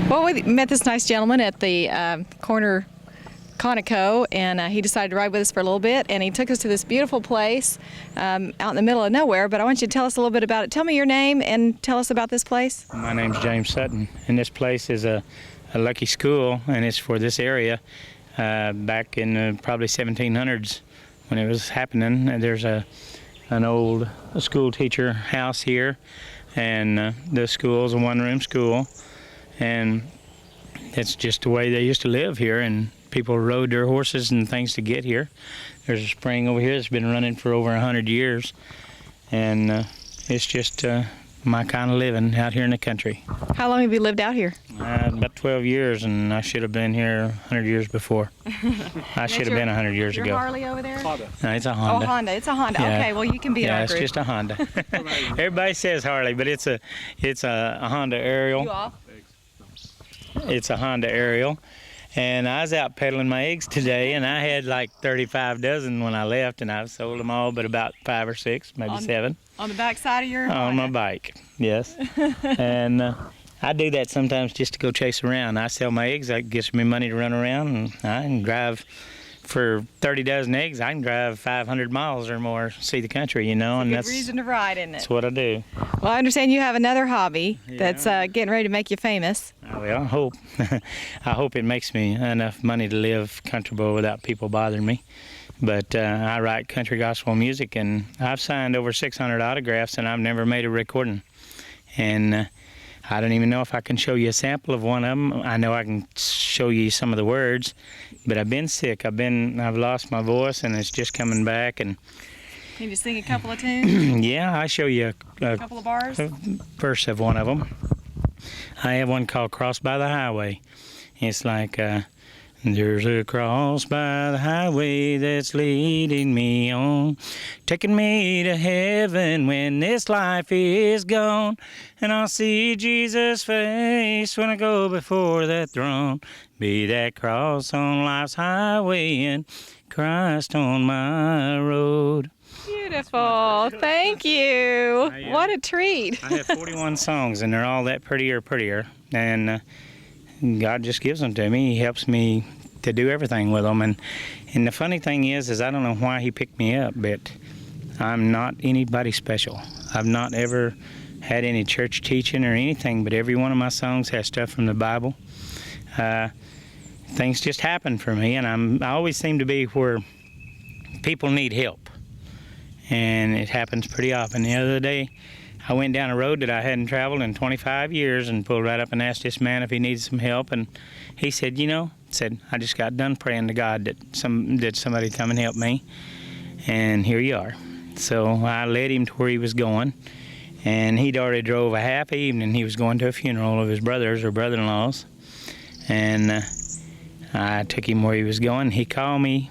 Well, we met this nice gentleman at the corner Conoco, and he decided to ride with us for a little bit, and he took us to this beautiful place out in the middle of nowhere. But I want you to tell us a little bit about it. Tell me your name and tell us about this place. My name's James Sutton, and this place is a lucky school, and it's for this area. Back in probably 1700s when it was happening, there's an old school teacher house here, and the school is a one-room school, and it's just the way they used to live here, and people rode their horses and things to get here. There's a spring over here that's been running for over 100 years, and it's just my kind of living out here in the country. How long have you lived out here? About 12 years, and I should have been here 100 years before. I should have been 100 years ago. Your Harley over there? Honda. No, it's a Honda. Oh, Honda. It's a Honda. Yeah. Okay, well, you can be in our Yeah, it's group. just a Honda. Everybody says Harley, but it's a Honda Ariel. You off? It's a Honda Ariel. And I was out peddling my eggs today, and I had like 35 dozen when I left, and I've sold them all but about 5 or 6, maybe 7. On the back side of your Honda? On my bike, yes. And I do that sometimes just to go chase around. I sell my eggs, that gets me money to run around, and I can drive for 30 dozen eggs. I can drive 500 miles or more, see the country, you know. It's a and good that's reason to ride, isn't it? That's what I do. Well, I understand you have another hobby that's Yeah. getting ready to make you famous. Well, I hope. I hope it makes me enough money to live comfortable without people bothering me. But I write country gospel music, and I've signed over 600 autographs, and I've never made a recording. And I don't even know if I can show you a sample of one of them. I know I can show you some of the words, but I've been sick. I've lost my voice, and it's just coming back. And Can you sing a couple of tunes? yeah, I'll show you A couple of bars? a verse of one of them. I have one called Cross by the Highway. It's like, there's a cross by the highway that's leading me on, taking me to heaven when this life is gone, and I'll see Jesus' face when I go before that throne. Be that cross on life's highway and Christ on my road. Beautiful. Thank you. What a treat. I have 41 songs, and they're all that prettier, and God just gives them to me. He helps me to do everything with them, and the funny thing is I don't know why he picked me up, but I'm not anybody special. I've not ever had any church teaching or anything, but every one of my songs has stuff from the Bible. Things just happen for me, and I always seem to be where people need help, and it happens pretty often. The other day, I went down a road that I hadn't traveled in 25 years and pulled right up and asked this man if he needed some help, and he said, I just got done praying to God that somebody come and help me, and here you are. So I led him to where he was going, and he'd already drove a half evening. He was going to a funeral of his brothers or brother-in-laws, and I took him where he was going. He called me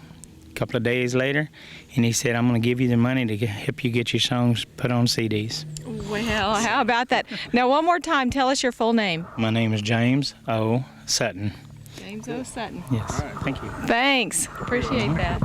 a couple of days later, and he said, I'm going to give you the money to help you get your songs put on CDs. Well, how about that? Now, one more time, tell us your full name. My name is James O. Sutton. James O. Sutton. Yes, thank you. Thanks. Appreciate that.